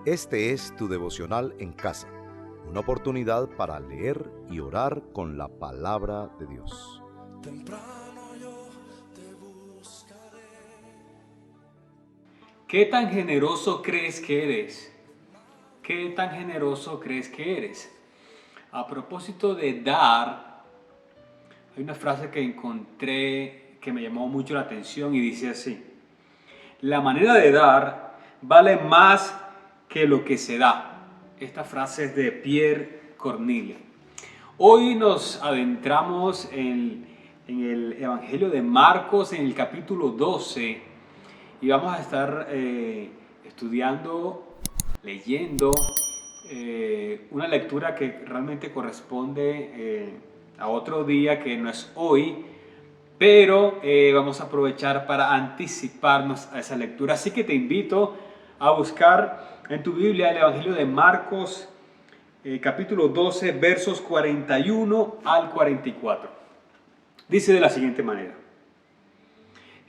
Este es tu devocional en casa, una oportunidad para leer y orar con la palabra de Dios. Temprano yo te buscaré. ¿Qué tan generoso crees que eres? ¿Qué tan generoso crees que eres? A propósito de dar, hay una frase que encontré que me llamó mucho la atención y dice así: la manera de dar vale más que lo que se da. Esta frase es de Pierre Corneille. Hoy nos adentramos en el Evangelio de Marcos, en el capítulo 12, y vamos a estar estudiando, leyendo una lectura que realmente corresponde a otro día que no es hoy, pero vamos a aprovechar para anticiparnos a esa lectura. Así que te invito a buscar en tu Biblia el Evangelio de Marcos, capítulo 12, versos 41 al 44. Dice de la siguiente manera: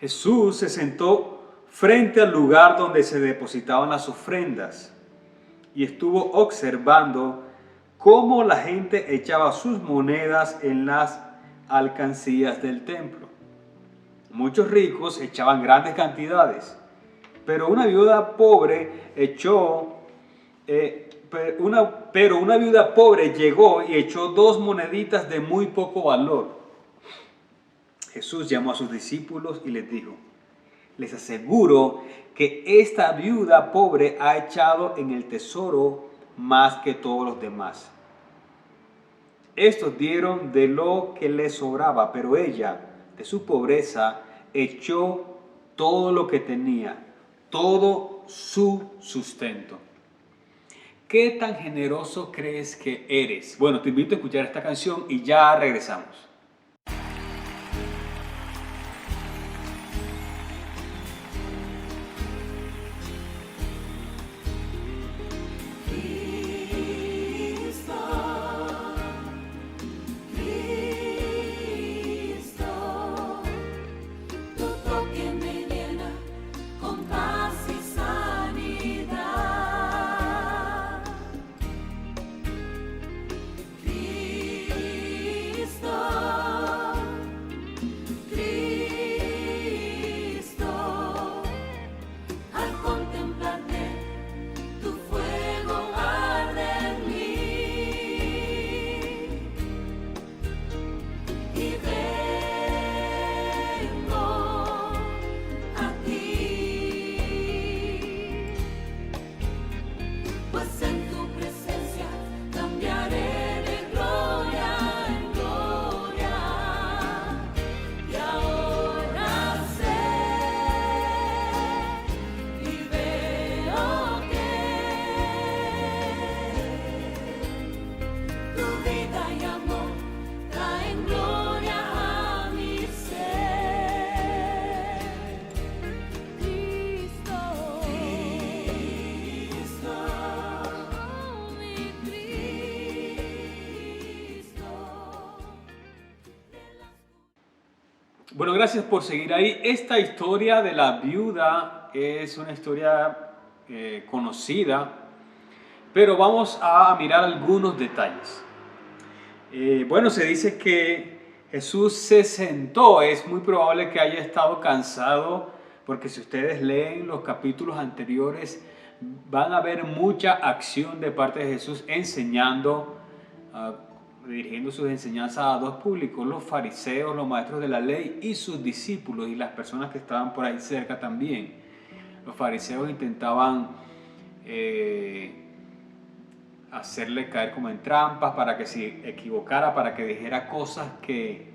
Jesús se sentó frente al lugar donde se depositaban las ofrendas y estuvo observando cómo la gente echaba sus monedas en las alcancías del templo. Muchos ricos echaban grandes cantidades, pero una viuda pobre una viuda pobre llegó y echó 2 moneditas de muy poco valor. Jesús llamó a sus discípulos y les dijo: les aseguro que esta viuda pobre ha echado en el tesoro más que todos los demás. Estos dieron de lo que les sobraba, pero ella, de su pobreza, echó todo lo que tenía, todo su sustento. ¿Qué tan generoso crees que eres? Bueno, te invito a escuchar esta canción y ya regresamos. Bueno, gracias por seguir ahí. Esta historia de la viuda es una historia conocida, pero vamos a mirar algunos detalles. Bueno, se dice que Jesús se sentó. Es muy probable que haya estado cansado, porque si ustedes leen los capítulos anteriores, van a ver mucha acción de parte de Jesús enseñando, dirigiendo sus enseñanzas a 2 públicos: los fariseos, los maestros de la ley, y sus discípulos y las personas que estaban por ahí cerca también. Los fariseos intentaban hacerle caer como en trampas para que se equivocara, para que dijera cosas que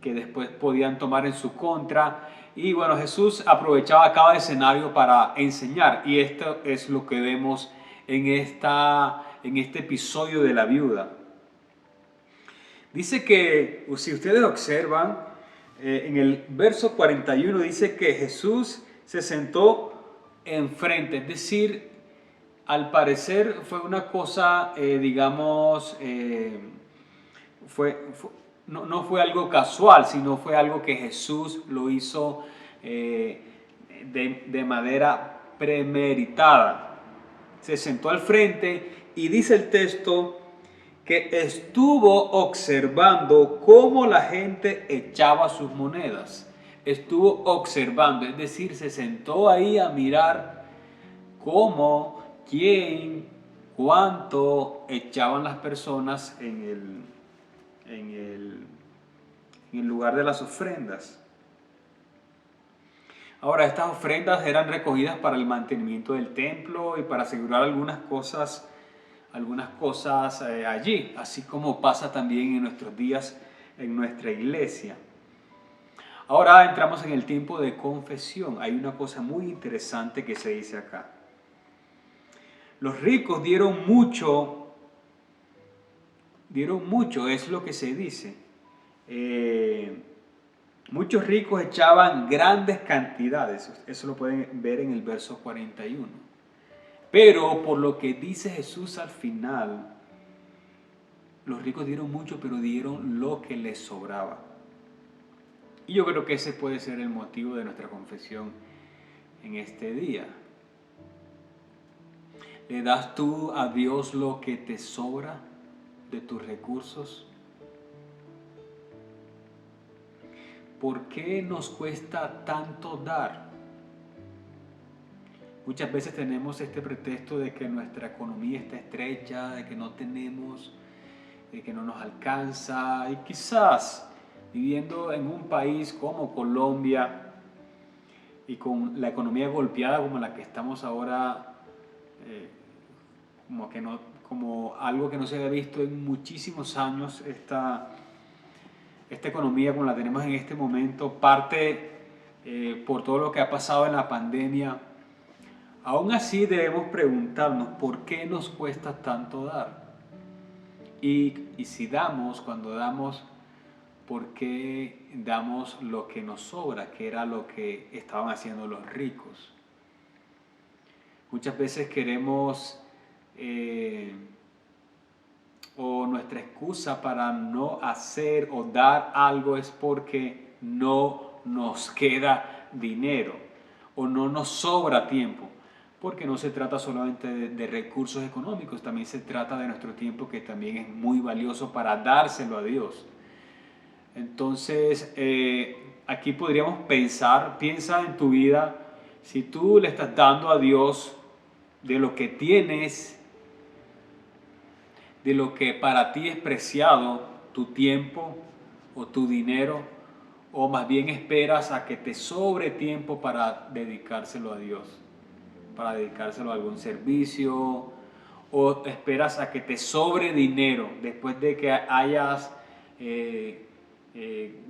después podían tomar en su contra. Y bueno, Jesús aprovechaba cada escenario para enseñar, y esto es lo que vemos en este episodio de la viuda. Dice que, si ustedes observan, en el verso 41 dice que Jesús se sentó enfrente, es decir, al parecer fue una cosa, no fue algo casual, sino fue algo que Jesús lo hizo de manera premeditada. se sentó al frente y dice el texto que estuvo observando cómo la gente echaba sus monedas. Estuvo observando, es decir, se sentó ahí a mirar cómo, quién, cuánto echaban las personas en el lugar de las ofrendas. Ahora, estas ofrendas eran recogidas para el mantenimiento del templo y para asegurar algunas cosas allí, así como pasa también en nuestros días en nuestra iglesia. Ahora entramos en el tiempo de confesión. Hay una cosa muy interesante que se dice acá. Los ricos dieron mucho, es lo que se dice. Muchos ricos echaban grandes cantidades, eso lo pueden ver en el verso 41. Pero por lo que dice Jesús al final, los ricos dieron mucho, pero dieron lo que les sobraba. Y yo creo que ese puede ser el motivo de nuestra confesión en este día. ¿Le das tú a Dios lo que te sobra de tus recursos? ¿Por qué nos cuesta tanto dar? Muchas veces tenemos este pretexto de que nuestra economía está estrecha, de que no tenemos, de que no nos alcanza, y quizás viviendo en un país como Colombia y con la economía golpeada como la que estamos ahora, como algo que no se había visto en muchísimos años, esta economía como la tenemos en este momento, parte por todo lo que ha pasado en la pandemia. Aún así debemos preguntarnos por qué nos cuesta tanto dar. Y si damos, cuando damos, ¿por qué damos lo que nos sobra, que era lo que estaban haciendo los ricos? Muchas veces queremos, o nuestra excusa para no hacer o dar algo es porque no nos queda dinero o no nos sobra tiempo. Porque no se trata solamente de recursos económicos, también se trata de nuestro tiempo, que también es muy valioso para dárselo a Dios. Entonces, aquí podríamos piensa en tu vida, si tú le estás dando a Dios de lo que tienes, de lo que para ti es preciado, tu tiempo o tu dinero, o más bien esperas a que te sobre tiempo para dedicárselo a Dios, para dedicárselo a algún servicio, o esperas a que te sobre dinero después de que hayas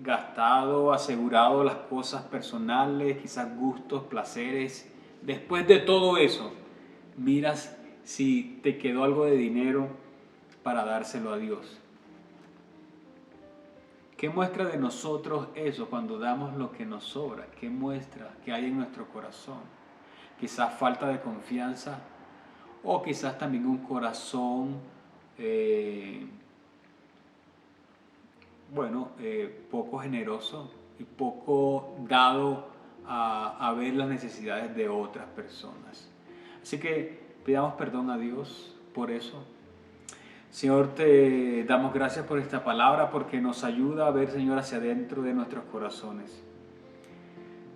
gastado, asegurado las cosas personales, quizás gustos, placeres. Después de todo eso, miras si te quedó algo de dinero para dárselo a Dios. ¿Qué muestra de nosotros eso cuando damos lo que nos sobra? ¿Qué muestra que hay en nuestro corazón? Quizás falta de confianza, o quizás también un corazón poco generoso y poco dado a ver las necesidades de otras personas. Así que pidamos perdón a Dios por eso. Señor, te damos gracias por esta palabra, porque nos ayuda a ver, Señor, hacia adentro de nuestros corazones.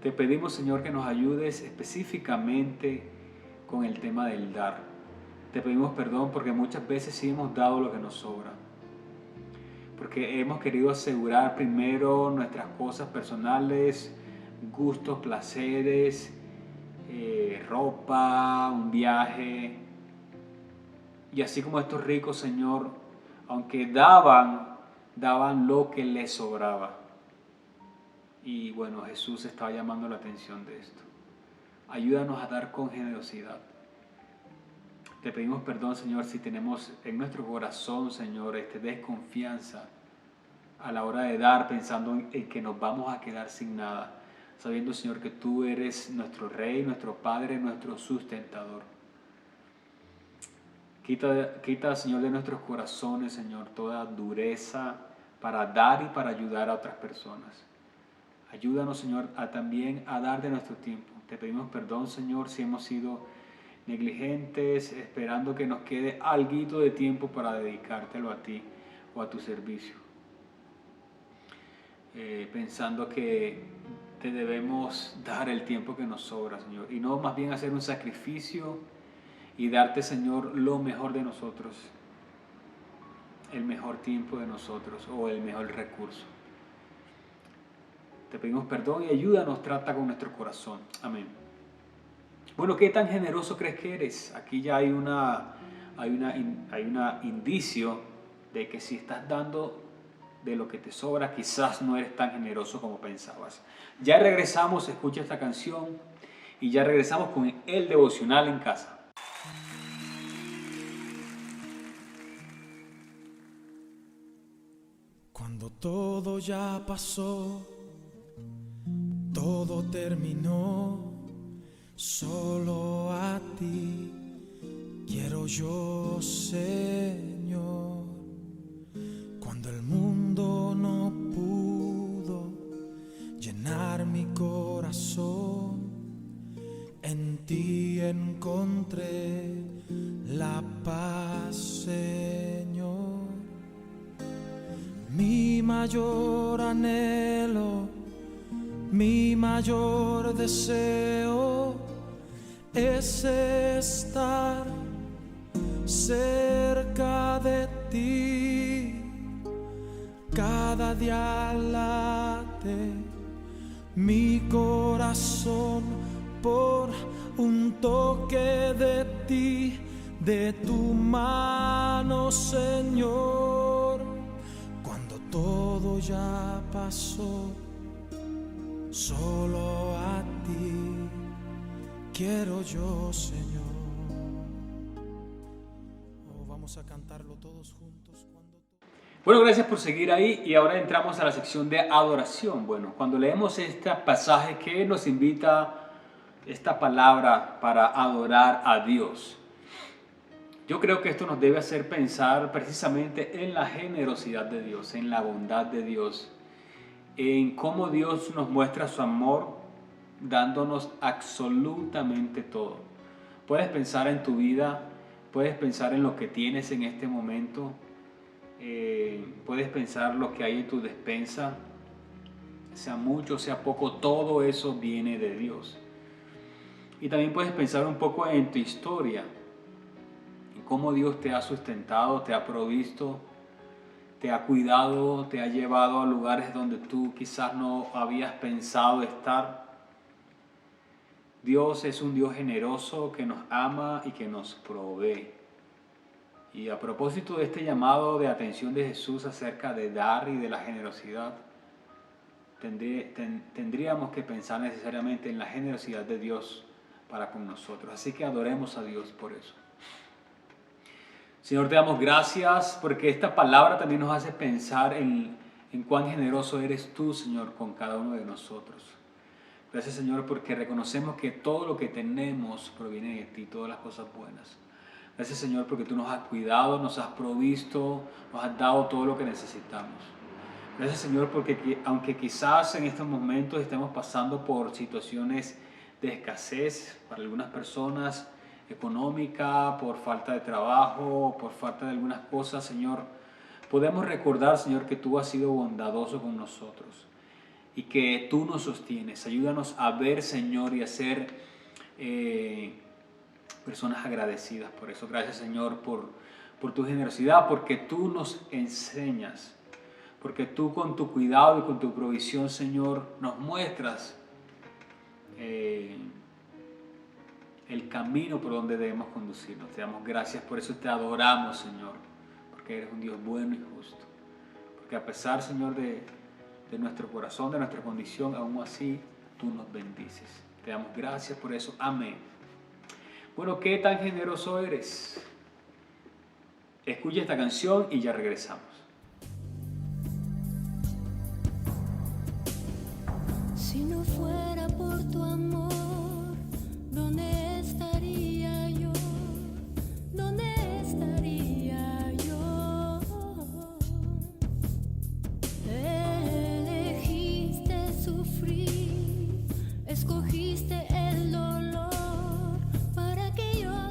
Te pedimos, Señor, que nos ayudes específicamente con el tema del dar. Te pedimos perdón porque muchas veces sí hemos dado lo que nos sobra, porque hemos querido asegurar primero nuestras cosas personales, gustos, placeres, ropa, un viaje. Y así como estos ricos, Señor, aunque daban lo que les sobraba. Y bueno, Jesús estaba llamando la atención de esto. Ayúdanos a dar con generosidad. Te pedimos perdón, Señor, si tenemos en nuestro corazón, Señor, desconfianza a la hora de dar, pensando en que nos vamos a quedar sin nada, sabiendo, Señor, que tú eres nuestro Rey, nuestro Padre, nuestro sustentador. Quita, Señor, de nuestros corazones, Señor, toda dureza para dar y para ayudar a otras personas. Ayúdanos, Señor, también a dar de nuestro tiempo. Te pedimos perdón, Señor, si hemos sido negligentes, esperando que nos quede alguito de tiempo para dedicártelo a ti o a tu servicio. Pensando que te debemos dar el tiempo que nos sobra, Señor, y no más bien hacer un sacrificio y darte, Señor, lo mejor de nosotros, el mejor tiempo de nosotros o el mejor recurso. Te pedimos perdón y ayúdanos, trata con nuestro corazón. Amén. Bueno, ¿qué tan generoso crees que eres? Aquí ya hay un indicio de que si estás dando de lo que te sobra, quizás no eres tan generoso como pensabas. Ya regresamos, escucha esta canción y ya regresamos con el devocional en casa. Cuando todo ya pasó, todo terminó, solo a ti quiero yo, Señor. Cuando el mundo no pudo llenar mi corazón, en ti encontré la paz, Señor. Mi mayor anhelo, mi mayor deseo es estar cerca de ti. Cada día late mi corazón por un toque de ti, de tu mano, Señor. Cuando todo ya pasó, solo a ti quiero yo, Señor. Oh, vamos a cantarlo todos juntos. Bueno, gracias por seguir ahí y ahora entramos a la sección de adoración. Bueno, cuando leemos este pasaje, ¿qué nos invita esta palabra para adorar a Dios? Yo creo que esto nos debe hacer pensar precisamente en la generosidad de Dios, en la bondad de Dios, en cómo Dios nos muestra su amor dándonos absolutamente todo. Puedes pensar en tu vida, puedes pensar en lo que tienes en este momento, puedes pensar lo que hay en tu despensa, sea mucho, sea poco, todo eso viene de Dios. Y también puedes pensar un poco en tu historia, en cómo Dios te ha sustentado, te ha provisto, te ha cuidado, te ha llevado a lugares donde tú quizás no habías pensado estar. Dios es un Dios generoso que nos ama y que nos provee. Y a propósito de este llamado de atención de Jesús acerca de dar y de la generosidad, tendríamos que pensar necesariamente en la generosidad de Dios para con nosotros. Así que adoremos a Dios por eso. Señor, te damos gracias porque esta palabra también nos hace pensar en cuán generoso eres tú, Señor, con cada uno de nosotros. Gracias, Señor, porque reconocemos que todo lo que tenemos proviene de ti, todas las cosas buenas. Gracias, Señor, porque tú nos has cuidado, nos has provisto, nos has dado todo lo que necesitamos. Gracias, Señor, porque aunque quizás en estos momentos estemos pasando por situaciones de escasez para algunas personas, económica, por falta de trabajo, por falta de algunas cosas, Señor, podemos recordar, Señor, que tú has sido bondadoso con nosotros y que tú nos sostienes. Ayúdanos a ver, Señor, y a ser personas agradecidas por eso. Gracias, Señor, por tu generosidad, porque tú nos enseñas, porque tú con tu cuidado y con tu provisión, Señor, nos muestras el camino por donde debemos conducirnos. Te damos gracias, por eso te adoramos, Señor, porque eres un Dios bueno y justo. Porque a pesar, Señor, de nuestro corazón, de nuestra condición, aún así tú nos bendices. Te damos gracias por eso. Amén. Bueno, ¿qué tan generoso eres? Escucha esta canción y ya regresamos. Si no fuera por tu amor, ¿dónde estaría yo? ¿Dónde estaría yo? Elegiste sufrir, escogiste el dolor para que yo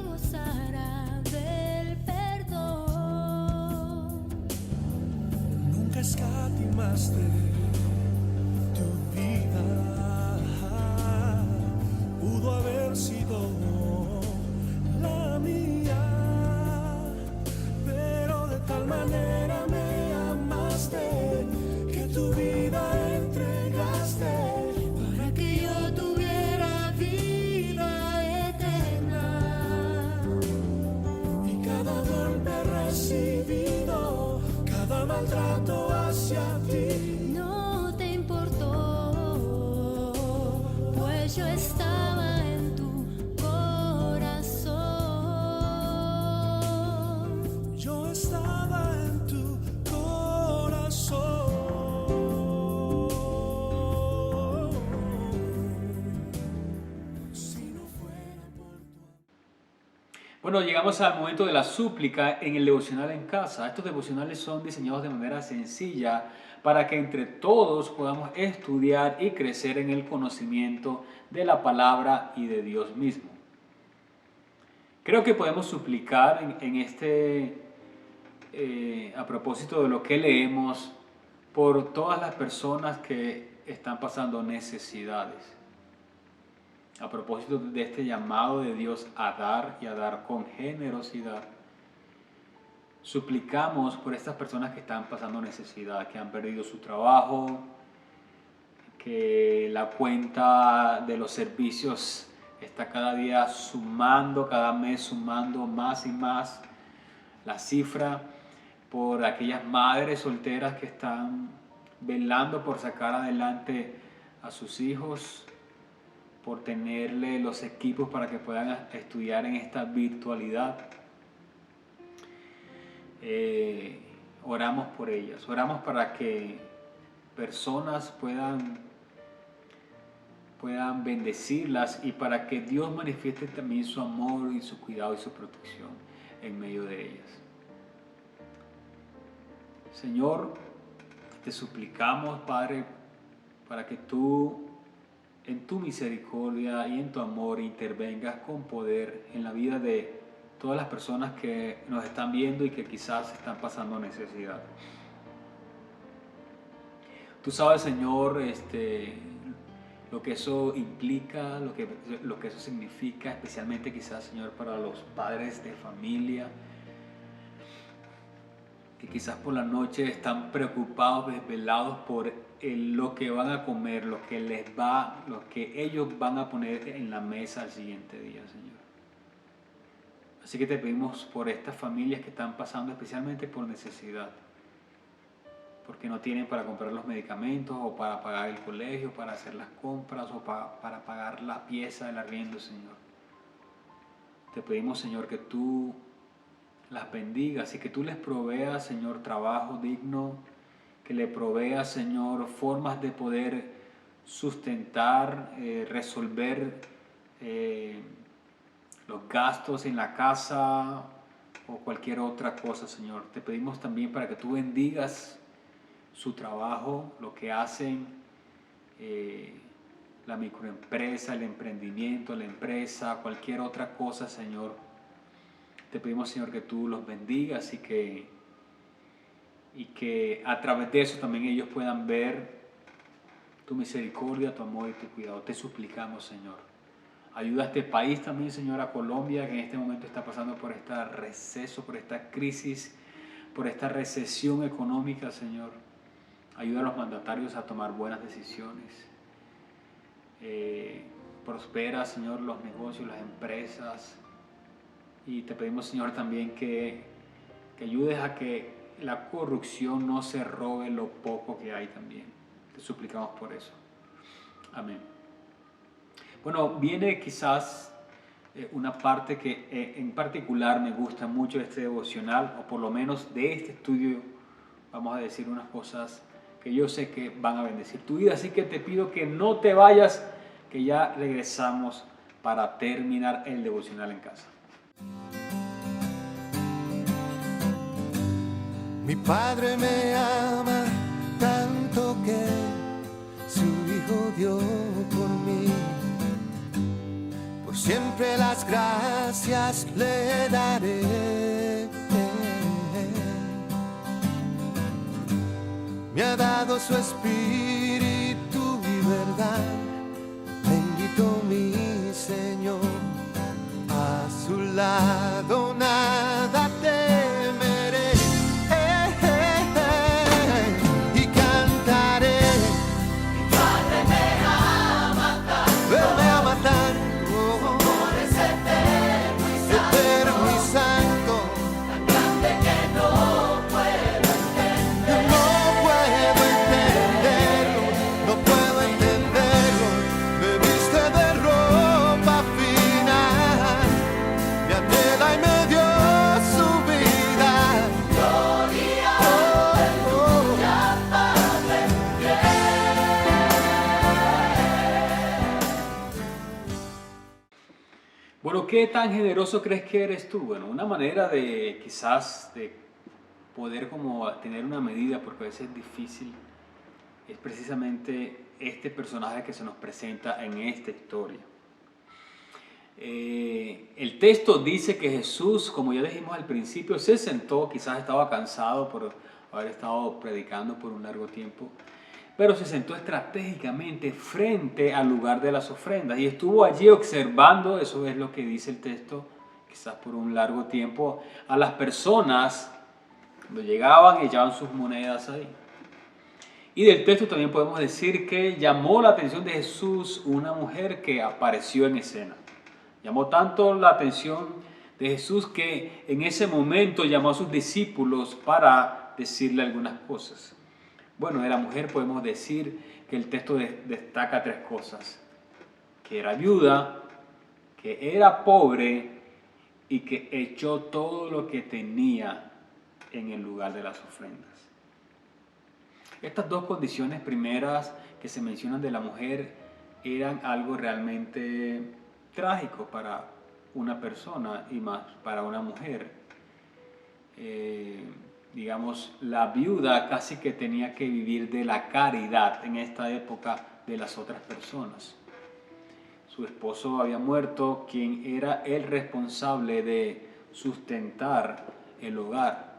maltrato hacia ti. No te importó, pues yo estaba en tu corazón. Yo estaba en tu corazón. Si no fuera por tu amor. Bueno, llegamos al momento de la súplica en el devocional en casa. Estos devocionales son diseñados de manera sencilla para que entre todos podamos estudiar y crecer en el conocimiento de la palabra y de Dios mismo. Creo que podemos suplicar a propósito de lo que leemos, por todas las personas que están pasando necesidades. A propósito de este llamado de Dios a dar y a dar con generosidad, suplicamos por estas personas que están pasando necesidad, que han perdido su trabajo, que la cuenta de los servicios está cada día sumando, cada mes sumando más y más la cifra, por aquellas madres solteras que están velando por sacar adelante a sus hijos, por tenerle los equipos para que puedan estudiar en esta virtualidad. Oramos por ellas, oramos para que personas puedan bendecirlas y para que Dios manifieste también su amor y su cuidado y su protección en medio de ellas. Señor, te suplicamos, Padre, para que tú, en tu misericordia y en tu amor, intervengas con poder en la vida de todas las personas que nos están viendo y que quizás están pasando necesidad. Tú sabes, Señor, lo que eso implica, lo que eso significa, especialmente quizás, Señor, para los padres de familia, que quizás por la noche están preocupados, desvelados por lo que van a comer, lo que ellos van a poner en la mesa al siguiente día, Señor. Así que te pedimos por estas familias que están pasando especialmente por necesidad, porque no tienen para comprar los medicamentos o para pagar el colegio, para hacer las compras o para pagar la pieza del arriendo, Señor. Te pedimos, Señor, que tú las bendigas y que tú les proveas, Señor, trabajo digno, que le proveas, Señor, formas de poder sustentar, resolver los gastos en la casa o cualquier otra cosa, Señor. Te pedimos también para que tú bendigas su trabajo, lo que hacen, la microempresa, el emprendimiento, la empresa, cualquier otra cosa, Señor. Te pedimos, Señor, que tú los bendigas y que a través de eso también ellos puedan ver tu misericordia, tu amor y tu cuidado. Te suplicamos, Señor. Ayuda a este país también, Señor, a Colombia, que en este momento está pasando por este receso, por esta crisis, por esta recesión económica, Señor. Ayuda a los mandatarios a tomar buenas decisiones. Prospera, Señor, los negocios, las empresas. Y te pedimos, Señor, también que ayudes a que la corrupción no se robe lo poco que hay también. Te suplicamos por eso. Amén. Bueno, viene quizás una parte que en particular me gusta mucho de este devocional, o por lo menos de este estudio. Vamos a decir unas cosas que yo sé que van a bendecir tu vida. Así que te pido que no te vayas, que ya regresamos para terminar el devocional en casa. Mi Padre me ama tanto que su Hijo dio por mí. Por siempre las gracias le daré. Me ha dado su espíritu y verdad. Bendito mi Señor, a su lado nada temeré. Y cantaré. Mi Padre me ama tanto, su amor es eterno y santo, tan grande que no puedo entender. Bueno, ¿qué tan generoso crees que eres tú? Bueno, una manera de quizás de poder como tener una medida, porque a veces es difícil, es precisamente este personaje que se nos presenta en esta historia. El texto dice que Jesús, como ya dijimos al principio, se sentó, quizás estaba cansado por haber estado predicando por un largo tiempo, pero se sentó estratégicamente frente al lugar de las ofrendas y estuvo allí observando, eso es lo que dice el texto, quizás por un largo tiempo, a las personas cuando llegaban y echaban sus monedas ahí. Y del texto también podemos decir que llamó la atención de Jesús una mujer que apareció en escena. Llamó tanto la atención de Jesús que en ese momento llamó a sus discípulos para decirle algunas cosas. Bueno, de la mujer podemos decir que el texto destaca tres cosas: que era viuda, que era pobre y que echó todo lo que tenía en el lugar de las ofrendas. Estas dos condiciones primeras que se mencionan de la mujer eran algo realmente trágico para una persona y más para una mujer. Digamos, la viuda casi que tenía que vivir de la caridad en esta época de las otras personas. Su esposo había muerto, quien era el responsable de sustentar el hogar.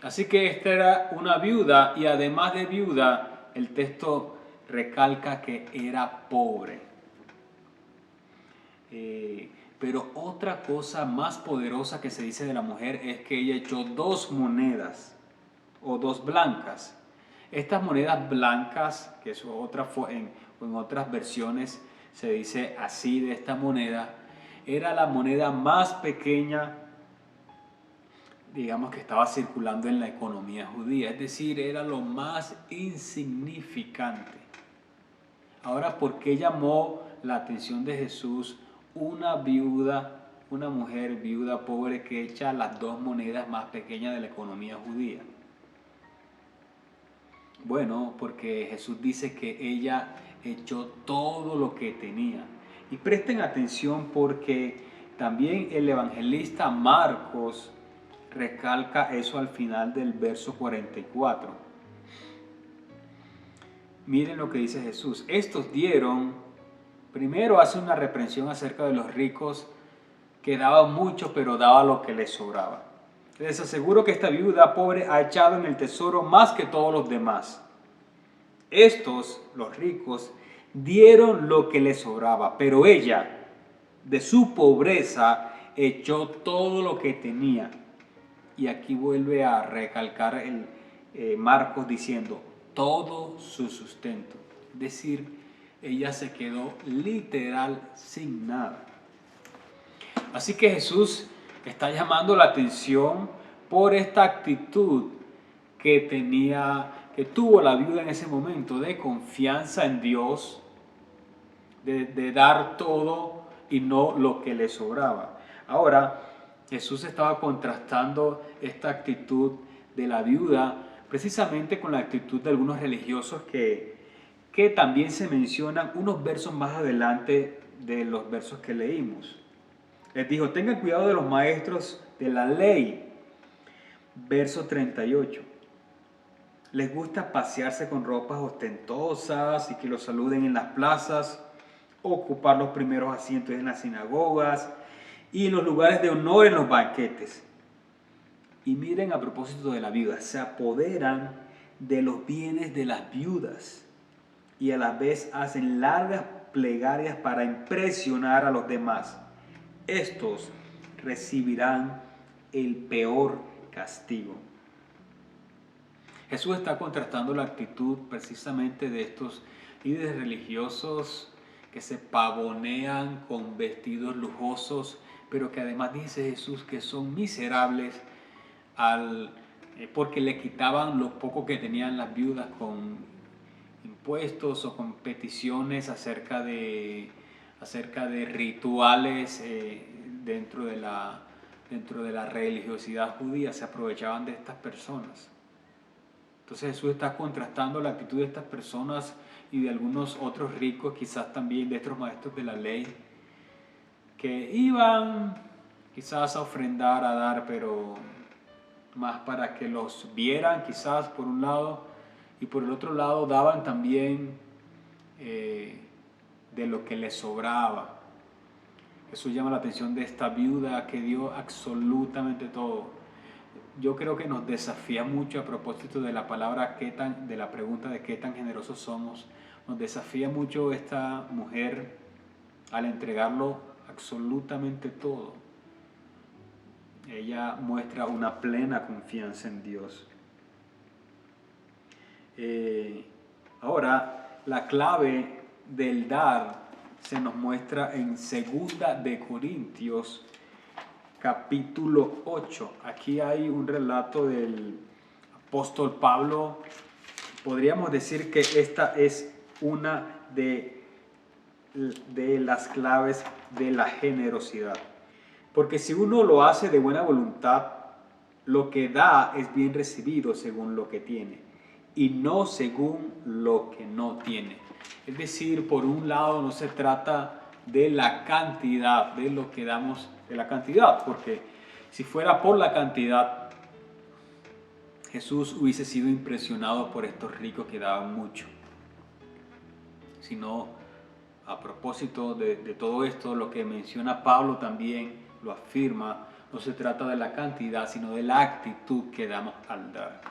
Así que esta era una viuda y además de viuda, el texto recalca que era pobre. Pero otra cosa más poderosa que se dice de la mujer es que ella echó 2 monedas o 2 blancas. Estas monedas blancas, que es otra, en otras versiones se dice así de esta moneda, era la moneda más pequeña, digamos, que estaba circulando en la economía judía, es decir, era lo más insignificante. Ahora, ¿por qué llamó la atención de Jesús una viuda, una mujer viuda pobre que echa las 2 monedas más pequeñas de la economía judía? Bueno, porque Jesús dice que ella echó todo lo que tenía. Y presten atención porque también el evangelista Marcos recalca eso al final del verso 44. Miren lo que dice Jesús. Estos dieron, primero hace una reprensión acerca de los ricos que daban mucho, pero daba lo que les sobraba. Les aseguro que esta viuda pobre ha echado en el tesoro más que todos los demás. Estos, los ricos, dieron lo que les sobraba, pero ella, de su pobreza, echó todo lo que tenía. Y aquí vuelve a recalcar Marcos diciendo, todo su sustento. Es decir, ella se quedó literal sin nada. Así que Jesús está llamando la atención por esta actitud que tuvo la viuda en ese momento, de confianza en Dios, de dar todo y no lo que le sobraba. Ahora, Jesús estaba contrastando esta actitud de la viuda precisamente con la actitud de algunos religiosos que también se mencionan unos versos más adelante de los versos que leímos. Les dijo, tengan cuidado de los maestros de la ley. Verso 38. Les gusta pasearse con ropas ostentosas y que los saluden en las plazas, ocupar los primeros asientos en las sinagogas y en los lugares de honor en los banquetes. Y miren, a propósito de la viuda, se apoderan de los bienes de las viudas y a la vez hacen largas plegarias para impresionar a los demás. Estos recibirán el peor castigo. Jesús está contrastando la actitud precisamente de estos líderes religiosos que se pavonean con vestidos lujosos, pero que además dice Jesús que son miserables porque le quitaban lo poco que tenían las viudas con impuestos o con peticiones acerca de rituales dentro de la religiosidad judía. Se aprovechaban de estas personas. Entonces Jesús está contrastando la actitud de estas personas y de algunos otros ricos, quizás también de estos maestros de la ley, que iban quizás a ofrendar, a dar, pero más para que los vieran quizás por un lado, y por el otro lado daban también de lo que les sobraba. Eso llama la atención de esta viuda que dio absolutamente todo. Yo creo que nos desafía mucho a propósito de la palabra de la pregunta de qué tan generosos somos. Nos desafía mucho esta mujer al entregarlo absolutamente todo. Ella muestra una plena confianza en Dios. Ahora, la clave del dar se nos muestra en 2 de Corintios capítulo 8. Aquí hay un relato del apóstol Pablo. Podríamos decir que esta es una de las claves de la generosidad. Porque si uno lo hace de buena voluntad, lo que da es bien recibido según lo que tiene y no según lo que no tiene. Es decir, por un lado no se trata de la cantidad, de lo que damos, de la cantidad, porque si fuera por la cantidad, Jesús hubiese sido impresionado por estos ricos que daban mucho. Sino, a propósito de todo esto, lo que menciona Pablo también lo afirma, no se trata de la cantidad, sino de la actitud que damos al dar.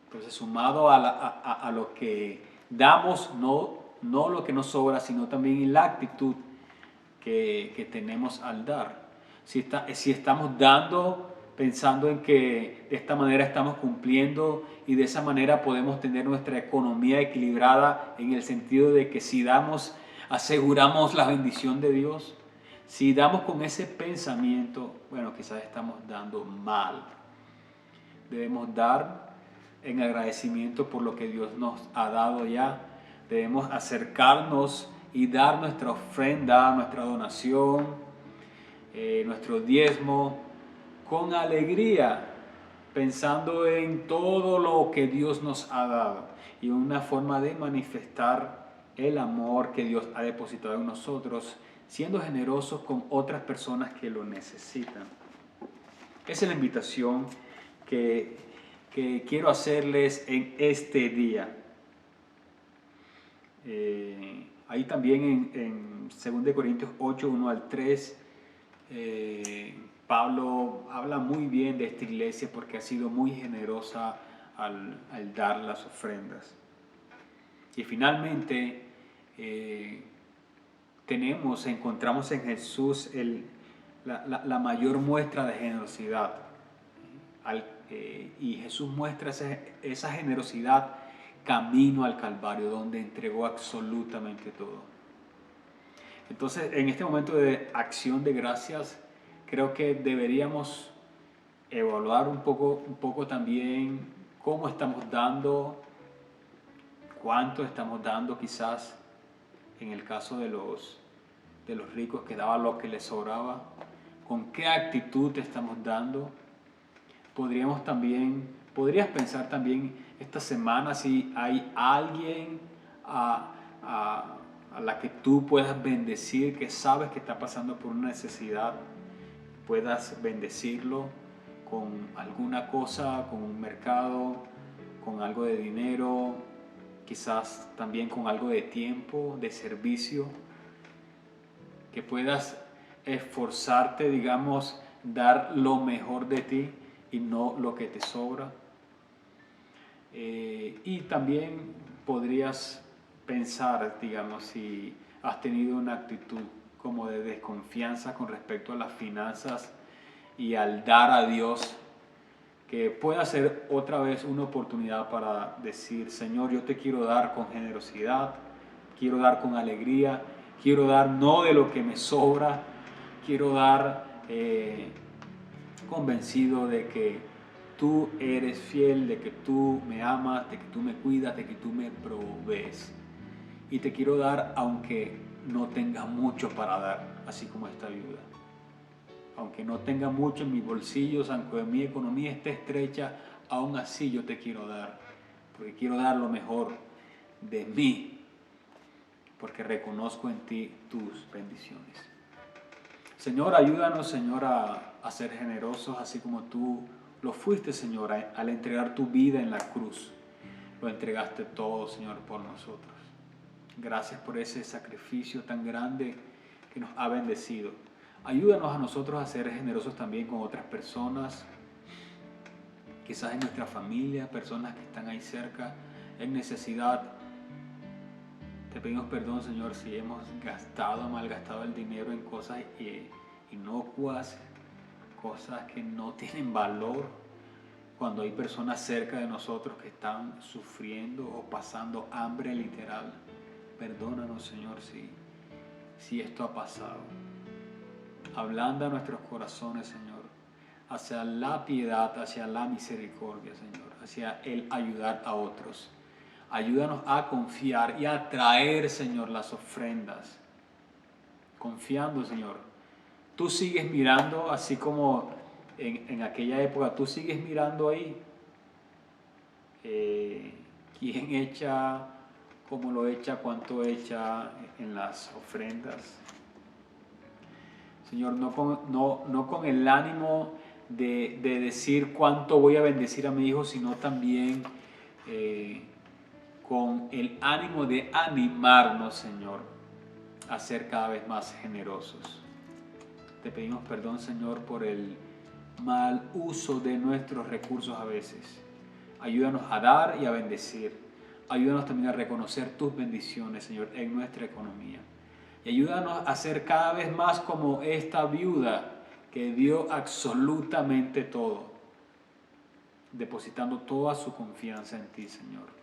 Entonces, sumado a lo que damos, no lo que nos sobra, sino también en la actitud que tenemos al dar. Si estamos dando pensando en que de esta manera estamos cumpliendo y de esa manera podemos tener nuestra economía equilibrada en el sentido de que si damos, aseguramos la bendición de Dios. Si damos con ese pensamiento, bueno, quizás estamos dando mal. Debemos dar en agradecimiento por lo que Dios nos ha dado ya. Debemos acercarnos y dar nuestra ofrenda, nuestra donación, nuestro diezmo, con alegría, pensando en todo lo que Dios nos ha dado y una forma de manifestar el amor que Dios ha depositado en nosotros, siendo generosos con otras personas que lo necesitan. Esa es la invitación que quiero hacerles en este día. Ahí también en 2 Corintios 8, 1 al 3, Pablo habla muy bien de esta iglesia porque ha sido muy generosa al dar las ofrendas. Y finalmente encontramos en Jesús la mayor muestra de generosidad. Y Jesús muestra esa generosidad camino al Calvario, donde entregó absolutamente todo. Entonces, en este momento de acción de gracias, creo que deberíamos evaluar un poco también cómo estamos dando, cuánto estamos dando, quizás en el caso de los ricos que daban lo que les sobraba, con qué actitud estamos dando. Podrías pensar también esta semana si hay alguien a la que tú puedas bendecir, que sabes que está pasando por una necesidad, puedas bendecirlo con alguna cosa, con un mercado, con algo de dinero, quizás también con algo de tiempo, de servicio, que puedas esforzarte, digamos, dar lo mejor de ti y no lo que te sobra. Y también podrías pensar, digamos, si has tenido una actitud como de desconfianza con respecto a las finanzas y al dar a Dios, que pueda ser otra vez una oportunidad para decir: Señor, yo te quiero dar con generosidad, quiero dar con alegría, quiero dar no de lo que me sobra, quiero dar convencido de que tú eres fiel, de que tú me amas, de que tú me cuidas, de que tú me provees. Y te quiero dar aunque no tenga mucho para dar, así como esta viuda. Aunque no tenga mucho en mis bolsillos, aunque mi economía esté estrecha, aún así yo te quiero dar. Porque quiero dar lo mejor de mí. Porque reconozco en ti tus bendiciones. Señor, ayúdanos, Señor, a ser generosos, así como tú lo fuiste, Señor, al entregar tu vida en la cruz. Lo entregaste todo, Señor, por nosotros. Gracias por ese sacrificio tan grande que nos ha bendecido. Ayúdanos a nosotros a ser generosos también con otras personas, quizás en nuestra familia, personas que están ahí cerca, en necesidad. Te pedimos perdón, Señor, si hemos malgastado el dinero en cosas inocuas, cosas que no tienen valor, cuando hay personas cerca de nosotros que están sufriendo o pasando hambre literal. Perdónanos, Señor, si esto ha pasado. Ablanda nuestros corazones, Señor, hacia la piedad, hacia la misericordia, Señor, hacia el ayudar a otros. Ayúdanos a confiar y a traer, Señor, las ofrendas. Confiando, Señor. Tú sigues mirando, así como en aquella época, tú sigues mirando ahí. ¿Quién echa, cómo lo echa, cuánto echa en las ofrendas? Señor, no con el ánimo de decir cuánto voy a bendecir a mi hijo, sino también con el ánimo de animarnos, Señor, a ser cada vez más generosos. Te pedimos perdón, Señor, por el mal uso de nuestros recursos a veces. Ayúdanos a dar y a bendecir. Ayúdanos también a reconocer tus bendiciones, Señor, en nuestra economía. Y ayúdanos a ser cada vez más como esta viuda que dio absolutamente todo, depositando toda su confianza en ti, Señor.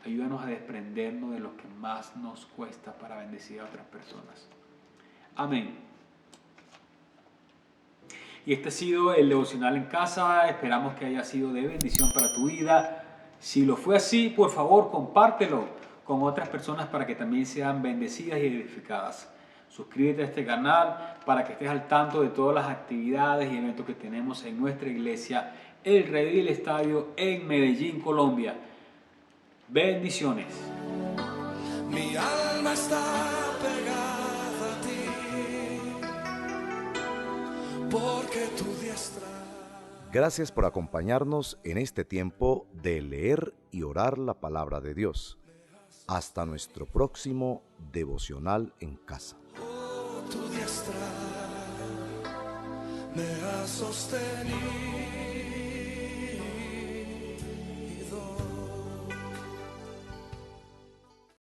Ayúdanos a desprendernos de lo que más nos cuesta para bendecir a otras personas. Amén. Y este ha sido el devocional en casa. Esperamos que haya sido de bendición para tu vida. Si lo fue así, por favor, compártelo con otras personas para que también sean bendecidas y edificadas. Suscríbete a este canal para que estés al tanto de todas las actividades y eventos que tenemos en nuestra iglesia, el Redil Estadio en Medellín, Colombia. Bendiciones. Mi alma está pegada a ti, porque tu diestra. Gracias por acompañarnos en este tiempo de leer y orar la palabra de Dios. Hasta nuestro próximo devocional en casa. Tu diestra me ha sostenido.